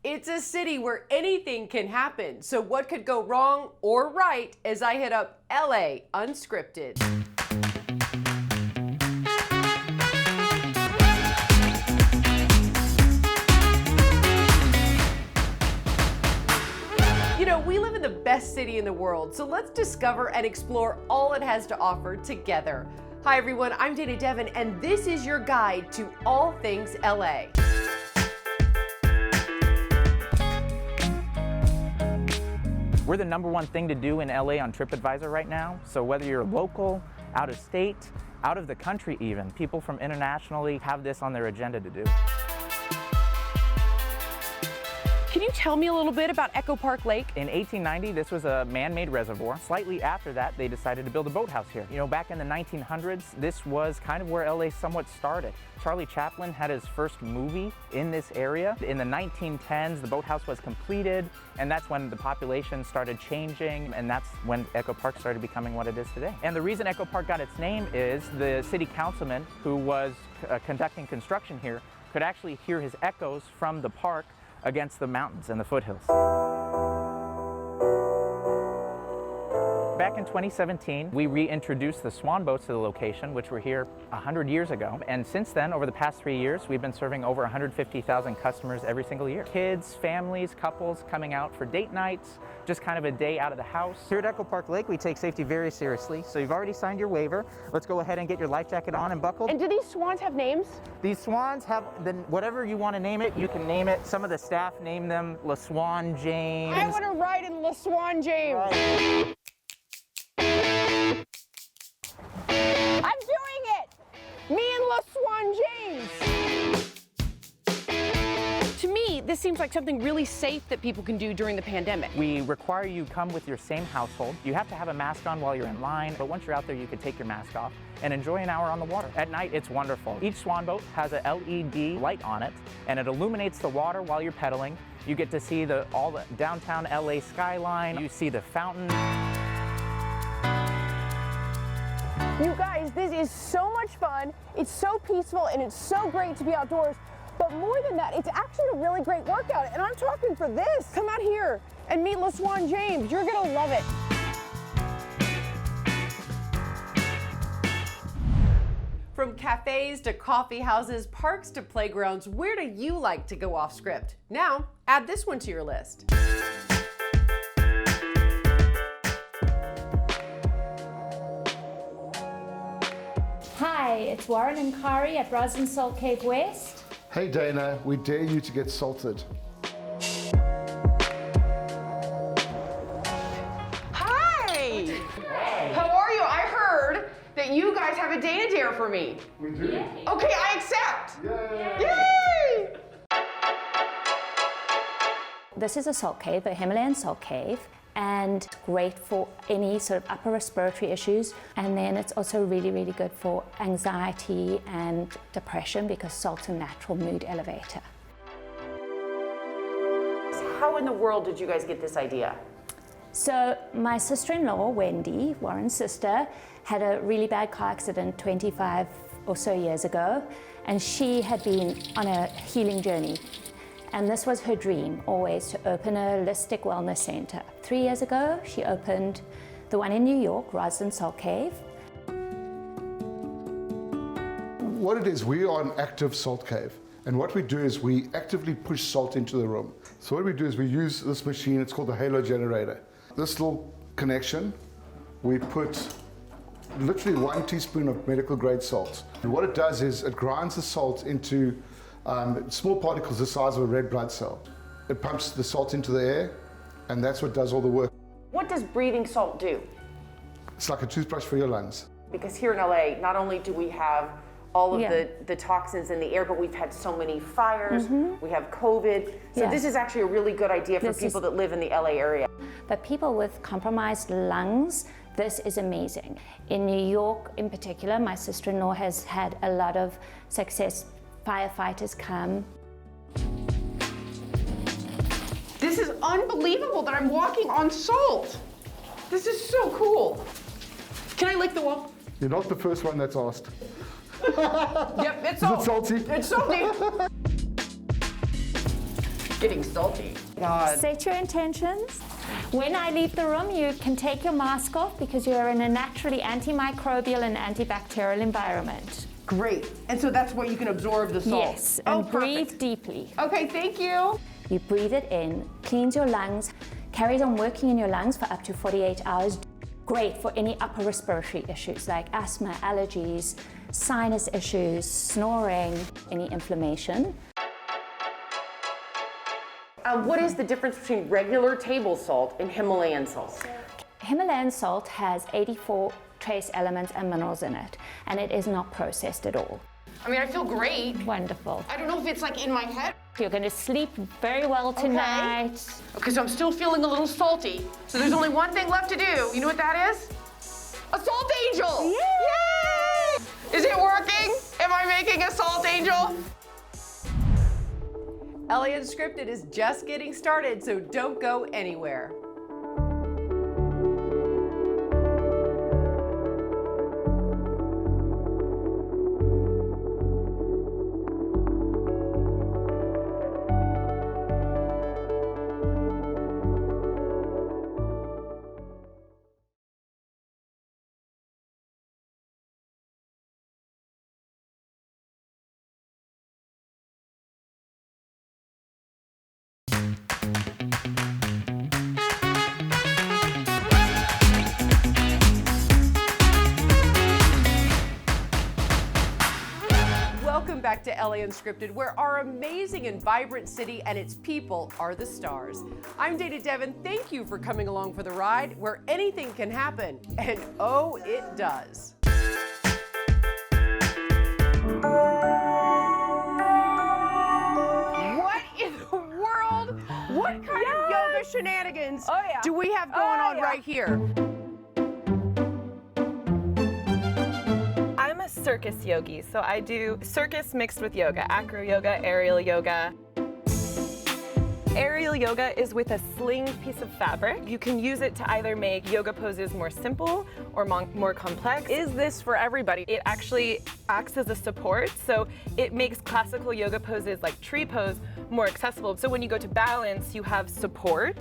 It's a city where anything can happen. So what could go wrong or right as I hit up LA Unscripted? You know, we live in the best city in the world, so let's discover and explore all it has to offer together. Hi everyone, I'm Dana Devin, and this is your guide to all things LA. We're the #1 thing to do in LA on TripAdvisor right now. So whether you're local, out of state, out of the country even, people from internationally have this on their agenda to do. Can you tell me a little bit about Echo Park Lake? In 1890, this was a man-made reservoir. Slightly after that, they decided to build a boathouse here. You know, back in the 1900s, this was kind of where LA somewhat started. Charlie Chaplin had his first movie in this area. In the 1910s, the boathouse was completed, and that's when the population started changing, and that's when Echo Park started becoming what it is today. And the reason Echo Park got its name is the city councilman who was conducting construction here could actually hear his echoes from the park against the mountains and the foothills. Back in 2017, we reintroduced the swan boats to the location, which were here 100 years ago. And since then, over the past 3 years, we've been serving over 150,000 customers every single year. Kids, families, couples coming out for date nights, just kind of a day out of the house. Here at Echo Park Lake, we take safety very seriously. So you've already signed your waiver. Let's go ahead and get your life jacket on and buckled. And do these swans have names? These swans have whatever you want to name it, you can name it. Some of the staff name them La Swan James. I want to ride in La Swan James. Right. I'm doing it! Me and La Swan James! To me, this seems like something really safe that people can do during the pandemic. We require you come with your same household. You have to have a mask on while you're in line, but once you're out there, you can take your mask off and enjoy an hour on the water. At night, it's wonderful. Each swan boat has a LED light on it, and it illuminates the water while you're pedaling. You get to see all the downtown LA skyline. You see the fountain. You guys, this is so much fun. It's so peaceful and it's so great to be outdoors. But more than that, it's actually a really great workout. And I'm talking for this. Come out here and meet La Swan James. You're gonna love it. From cafes to coffee houses, parks to playgrounds, where do you like to go off script? Now, add this one to your list. Hi, it's Warren and Kari at Roslyn Salt Cave West. Hey Dana, we dare you to get salted. Hi! How are you? I heard that you guys have a Dana Dare for me. We do. Yay. Okay, I accept. Yay! Yay! This is a salt cave, a Himalayan salt cave, and great for any sort of upper respiratory issues. And then it's also really, really good for anxiety and depression because salt's a natural mood elevator. How in the world did you guys get this idea? So my sister-in-law, Wendy, Warren's sister, had a really bad car accident 25 or so years ago, and she had been on a healing journey. And this was her dream, always to open a holistic wellness center. 3 years ago, she opened the one in New York, Roslyn Salt Cave. What it is, we are an active salt cave. And what we do is we actively push salt into the room. So what we do is we use this machine, it's called the halo generator. This little connection, we put literally 1 teaspoon of medical grade salt. And what it does is it grinds the salt into small particles the size of a red blood cell. It pumps the salt into the air, and that's what does all the work. What does breathing salt do? It's like a toothbrush for your lungs. Because here in LA, not only do we have all of Yeah. the toxins in the air, but we've had so many fires, we have COVID. So Yes. this is actually a really good idea for This people is- that live in the LA area. But people with compromised lungs, this is amazing. In New York in particular, my sister-in-law has had a lot of success. Firefighters come. This is unbelievable that I'm walking on salt. This is so cool. Can I lick the wall? You're not the first one that's asked. Yep, it's Is it salty? It's salty. getting salty. God. Set your intentions. When I leave the room, you can take your mask off because you're in a naturally antimicrobial and antibacterial environment. Great. And so that's where you can absorb the salt. Yes, and breathe perfect. deeply. Okay, thank you. You breathe it in, cleans your lungs, carries on working in your lungs for up to 48 hours. Great for any upper respiratory issues like asthma, allergies, sinus issues, snoring, any inflammation. What is the difference between regular table salt and Himalayan salt? Himalayan salt has 84 trace elements and minerals in it, and it is not processed at all. I mean, I feel great. Wonderful. I don't know if it's like in my head. You're going to sleep very well tonight. Okay, so I'm still feeling a little salty. So there's only one thing left to do. You know what that is? A salt angel! Yay! Yay! Is it working? Am I making a salt angel? LA Unscripted is just getting started, so don't go anywhere. Welcome back to LA Unscripted, where our amazing and vibrant city and its people are the stars. I'm Dana Devin. Thank you for coming along for the ride, where anything can happen, and oh, it does. What in the world? What kind of yoga shenanigans do we have going on right here? I'm a circus yogi, so I do circus mixed with yoga, acro yoga, aerial yoga. Aerial yoga is with a sling piece of fabric. You can use it to either make yoga poses more simple or more complex. Is this for everybody? It actually acts as a support, so it makes classical yoga poses like tree pose more accessible. So when you go to balance, you have support.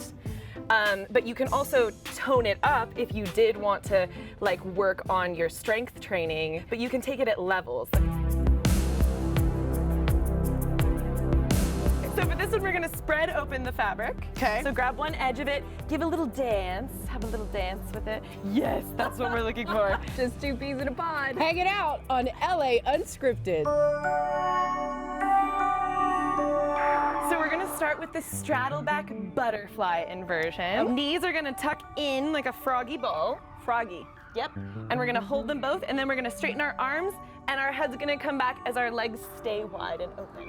But you can also tone it up if you did want to like work on your strength training, but you can take it at levels. So for this one, we're gonna spread open the fabric. Okay. So grab one edge of it, give a little dance, have a little dance with it. Yes, that's what we're looking for. Just two peas in a pod. Hang it out on LA Unscripted. So we're gonna start with the straddle back butterfly inversion. Knees are gonna tuck in like a froggy ball. Froggy, yep. And we're gonna hold them both, and then we're gonna straighten our arms, and our head's gonna come back as our legs stay wide and open.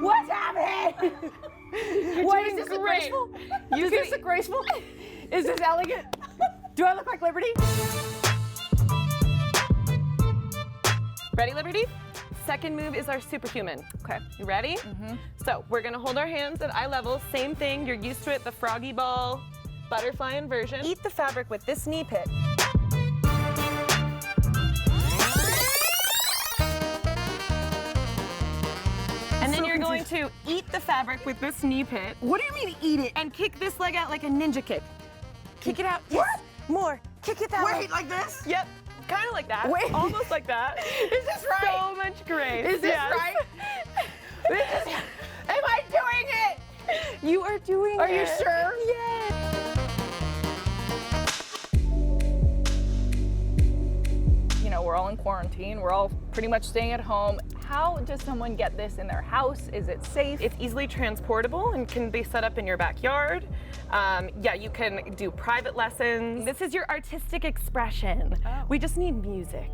What's happening? What is this graceful? Is this graceful? Is this elegant? Do I look like Liberty? Ready, Liberty? Second move is our superhuman. Okay, you ready? So we're gonna hold our hands at eye level. Same thing, you're used to it, the froggy ball, butterfly inversion. Eat the fabric with this knee pit. And then you're going to eat the fabric with this knee pit. What do you mean eat it? And kick this leg out like a ninja kick. Kick it out. Yes. More. Kick it that way. Wait, like this? Yep. Kind of like that. Wait. Almost like that. Is this right? So much grace. Is this Yes. right? Am I doing it? You are doing it. Are you sure? Yes. You know, we're all in quarantine. We're all pretty much staying at home. How does someone get this in their house? Is it safe? It's easily transportable and can be set up in your backyard. Yeah, you can do private lessons. This is your artistic expression. Oh. We just need music.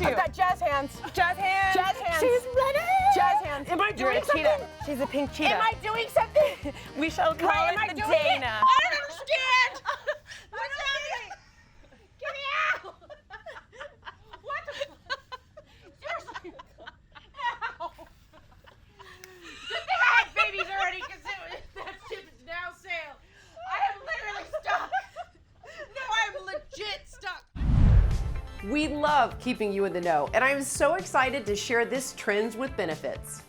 I've got jazz hands. Jazz hands. Jazz hands. She's ready. Jazz hands. Am I You're doing a something? cheetah. She's a pink cheetah. Am I doing something? We shall call Wait, it am I the doing Dana. it? I don't understand. What's happening? Get me out. We love keeping you in the know, and I'm so excited to share this trends with benefits.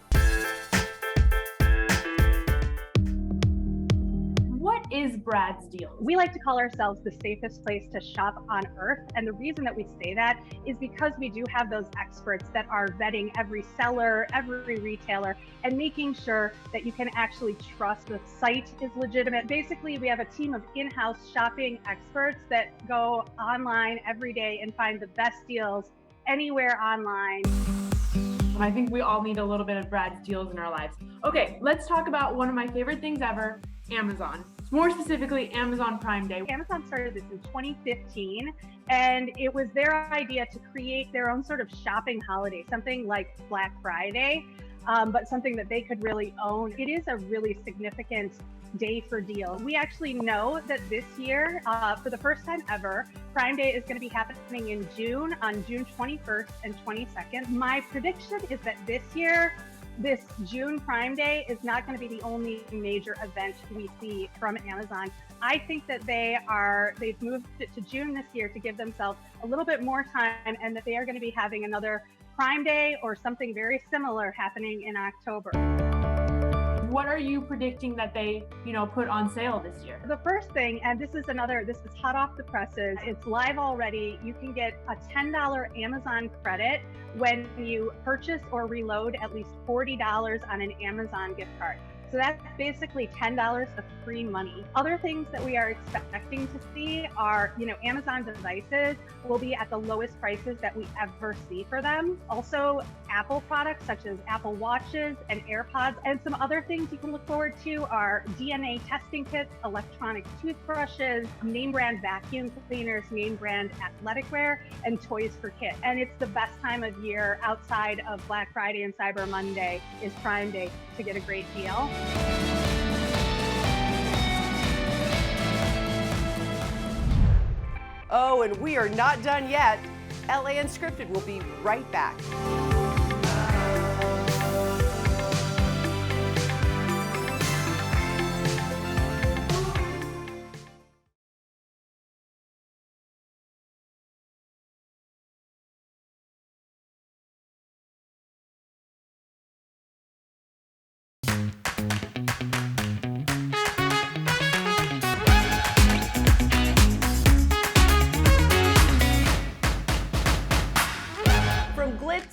What is Brad's Deals? We like to call ourselves the safest place to shop on earth. And the reason that we say that is because we do have those experts that are vetting every seller, every retailer, and making sure that you can actually trust the site is legitimate. Basically, we have a team of in-house shopping experts that go online every day and find the best deals anywhere online. I think we all need a little bit of Brad's Deals in our lives. Okay, let's talk about one of my favorite things ever, Amazon. More specifically, Amazon Prime Day. Amazon started this in 2015, and it was their idea to create their own sort of shopping holiday, something like Black Friday, but something that they could really own. It is a really significant day for deals. We actually know that this year, for the first time ever, Prime Day is going to be happening in June, on June 21st and 22nd. My prediction is that this year, this June Prime Day is not going to be the only major event we see from Amazon. I think that they've moved it to June this year to give themselves a little bit more time, and that they are going to be having another Prime Day or something very similar happening in October. What are you predicting that they, put on sale this year? The first thing, and this is hot off the presses, it's live already. You can get a $10 Amazon credit when you purchase or reload at least $40 on an Amazon gift card. So that's basically $10 of free money. Other things that we are expecting to see are, Amazon devices will be at the lowest prices that we ever see for them. Also, Apple products such as Apple Watches and AirPods. And some other things you can look forward to are DNA testing kits, electronic toothbrushes, name brand vacuum cleaners, name brand athletic wear, and toys for kids. And it's the best time of year outside of Black Friday and Cyber Monday is Prime Day to get a great deal. Oh, and we are not done yet. LA Unscripted will be right back.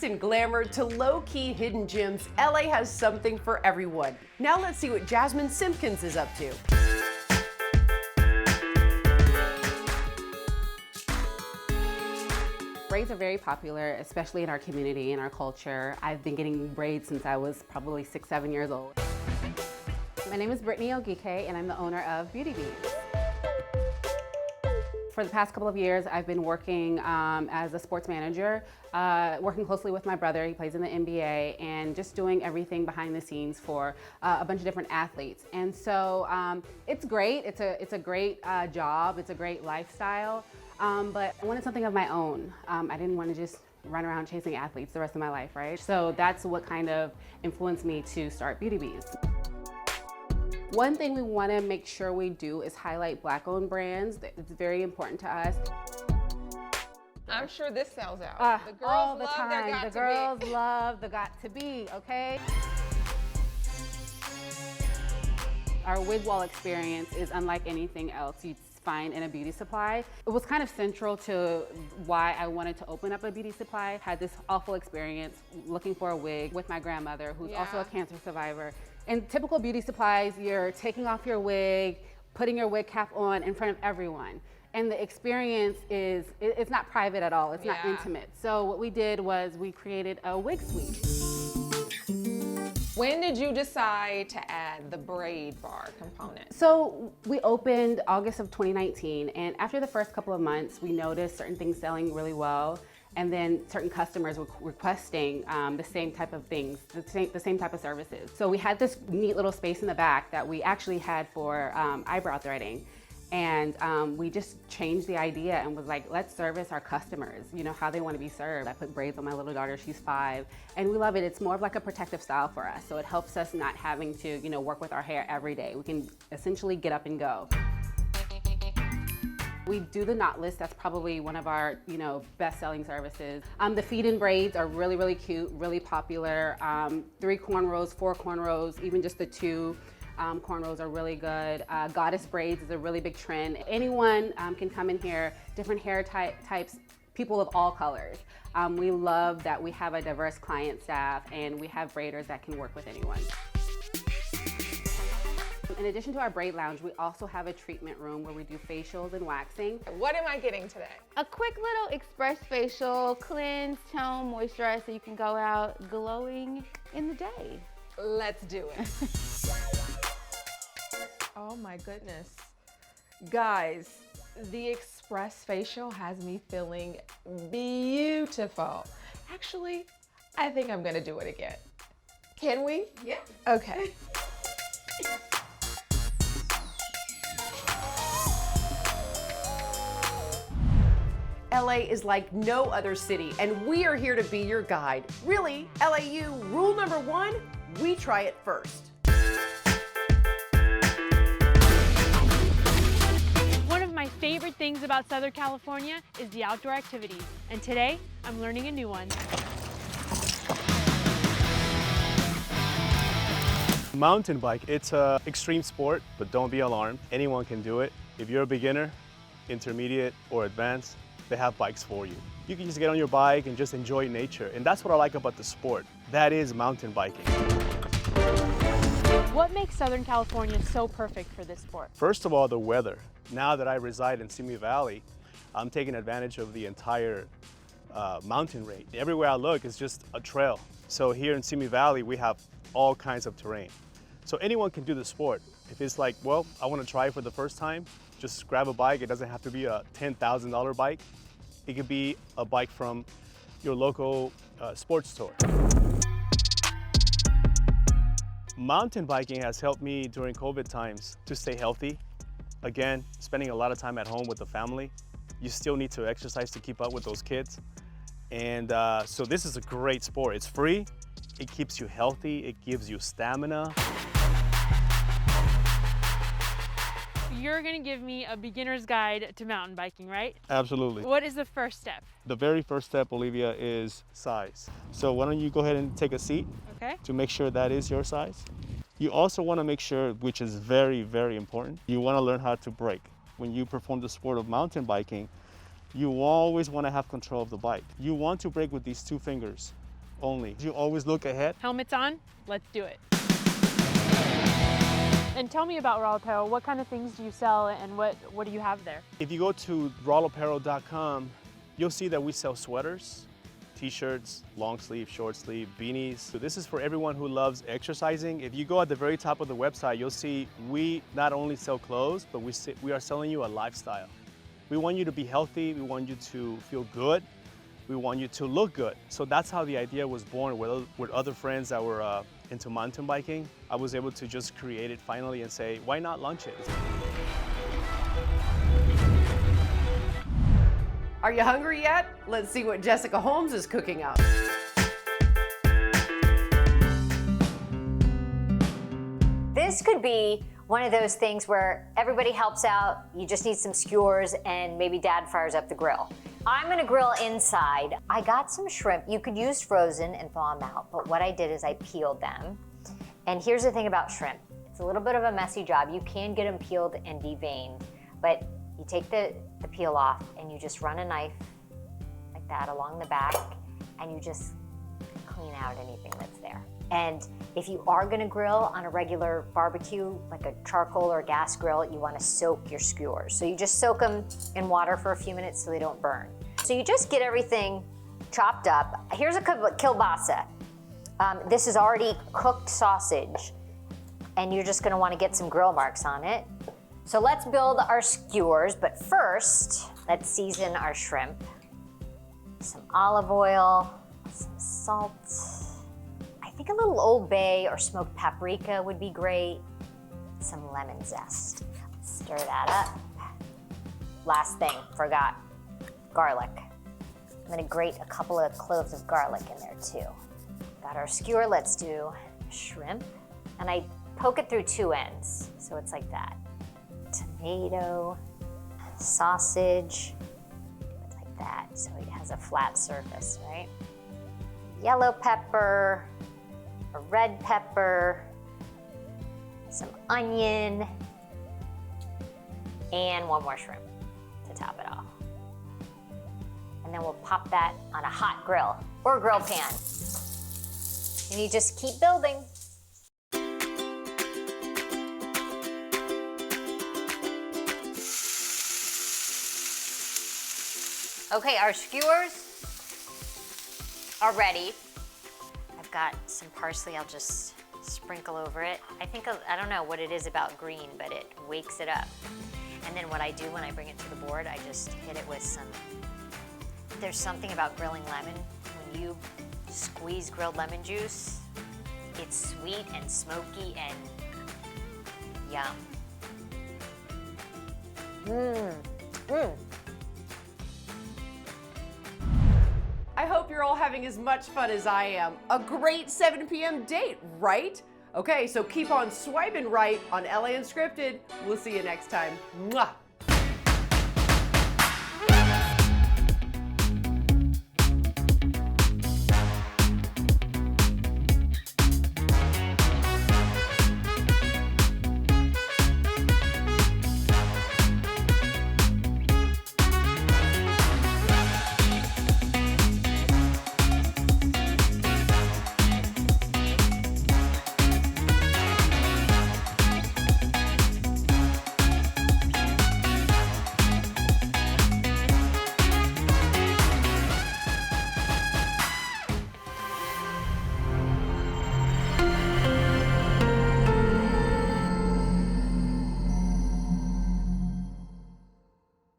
And glamour to low-key hidden gems, LA has something for everyone. Now let's see what Jasmine Simpkins is up to. Braids are very popular, especially in our community and our culture. I've been getting braids since I was probably 6, 7 years old. My name is Brittany Ogike, and I'm the owner of Beauty Beads. For the past couple of years, I've been working as a sports manager, working closely with my brother. He plays in the NBA, and just doing everything behind the scenes for a bunch of different athletes. And so it's great. It's a great job. It's a great lifestyle. But I wanted something of my own. I didn't want to just run around chasing athletes the rest of my life, right? So that's what kind of influenced me to start Beauty Beads. One thing we want to make sure we do is highlight Black-owned brands. It's very important to us. I'm sure this sells out. The girls all the love time. their got The to girls be. love the got to be, okay? Our wig wall experience is unlike anything else you'd find in a beauty supply. It was kind of central to why I wanted to open up a beauty supply. I had this awful experience looking for a wig with my grandmother, who's also a cancer survivor. In typical beauty supplies, you're taking off your wig, putting your wig cap on in front of everyone. And the experience it's not private at all, it's not intimate. So what we did was we created a wig suite. When did you decide to add the braid bar component? So we opened August of 2019, and after the first couple of months, we noticed certain things selling really well. And then certain customers were requesting the same type of things, the same type of services. So we had this neat little space in the back that we actually had for eyebrow threading. And we just changed the idea and was like, let's service our customers, how they want to be served. I put braids on my little daughter, she's 5, and we love it. It's more of like a protective style for us. So it helps us not having to, work with our hair every day. We can essentially get up and go. We do the knotless. That's probably one of our, best-selling services. The feed-in braids are really, really cute, really popular. 3 cornrows, 4 cornrows, even just the 2 cornrows are really good. Goddess braids is a really big trend. Anyone can come in here, different hair types, people of all colors. We love that we have a diverse client staff and we have braiders that can work with anyone. In addition to our braid lounge, we also have a treatment room where we do facials and waxing. What am I getting today? A quick little express facial, cleanse, tone, moisturize so you can go out glowing in the day. Let's do it. Oh my goodness. Guys, the express facial has me feeling beautiful. Actually, I think I'm gonna do it again. Can we? Yeah. Okay. LA is like no other city, and we are here to be your guide. Really, LAU, rule number 1, we try it first. One of my favorite things about Southern California is the outdoor activities, and today I'm learning a new one. Mountain bike, it's an extreme sport, but don't be alarmed. Anyone can do it. If you're a beginner, intermediate, or advanced, they have bikes for you. You can just get on your bike and just enjoy nature. And that's what I like about the sport. That is mountain biking. What makes Southern California so perfect for this sport? First of all, the weather. Now that I reside in Simi Valley, I'm taking advantage of the entire mountain range. Everywhere I look is just a trail. So here in Simi Valley, we have all kinds of terrain. So anyone can do the sport. If it's like, well, I want to try it for the first time, just grab a bike. It doesn't have to be a $10,000 bike. It could be a bike from your local sports store. Mountain biking has helped me during COVID times to stay healthy. Again, spending a lot of time at home with the family. You still need to exercise to keep up with those kids. And so this is a great sport. It's free, it keeps you healthy, it gives you stamina. You're gonna give me a beginner's guide to mountain biking, right? Absolutely. What is the first step? The very first step, Olivia, is size. So why don't you go ahead and take a seat to make sure that is your size. You also want to make sure, which is very, very important, you want to learn how to brake. When you perform the sport of mountain biking, you always want to have control of the bike. You want to brake with these 2 fingers only. You always look ahead. Helmets on, let's do it. And tell me about Raw Apparel. What kind of things do you sell and what do you have there? If you go to rawapparel.com, you'll see that we sell sweaters, t-shirts, long sleeve, short sleeve, beanies. So this is for everyone who loves exercising. If you go at the very top of the website, you'll see we not only sell clothes, but we are selling you a lifestyle. We want you to be healthy, we want you to feel good, we want you to look good. So that's how the idea was born with other friends that were into mountain biking. I was able to just create it finally and say, why not launch it? Are you hungry yet? Let's see what Jessica Holmes is cooking up. This could be one of those things where everybody helps out, you just need some skewers, and maybe Dad fires up the grill. I'm gonna grill inside. I got some shrimp. You could use frozen and thaw them out, but what I did is I peeled them. And here's the thing about shrimp. It's a little bit of a messy job. You can get them peeled and deveined, but you take the peel off and you just run a knife like that along the back and you just clean out anything that's there. And if you are gonna grill on a regular barbecue, like a charcoal or gas grill, you wanna soak your skewers. So you just soak them in water for a few minutes so they don't burn. So you just get everything chopped up. Here's a kielbasa. This is already cooked sausage, and you're just gonna wanna get some grill marks on it. So let's build our skewers, but first, let's season our shrimp. Some olive oil, some salt. I think a little Old Bay or smoked paprika would be great. Some lemon zest. Stir that up. Last thing, forgot, garlic. I'm gonna grate a couple of cloves of garlic in there too. Got our skewer, let's do shrimp. And I poke it through 2 ends, so it's like that. Tomato, sausage, like that, so it has a flat surface, right? Yellow pepper, a red pepper, some onion, and one more shrimp to top it off. And then we'll pop that on a hot grill or grill pan. And you just keep building. Okay, our skewers are ready. I've got some parsley, I'll just sprinkle over it. I don't know what it is about green, but it wakes it up. And then what I do when I bring it to the board, I just hit it with some, there's something about grilling lemon. When you squeeze grilled lemon juice, it's sweet and smoky and yum. I hope you're all having as much fun as I am. A great 7 p.m. date, right? Okay, so keep on swiping right on LA Unscripted. We'll see you next time. Mwah!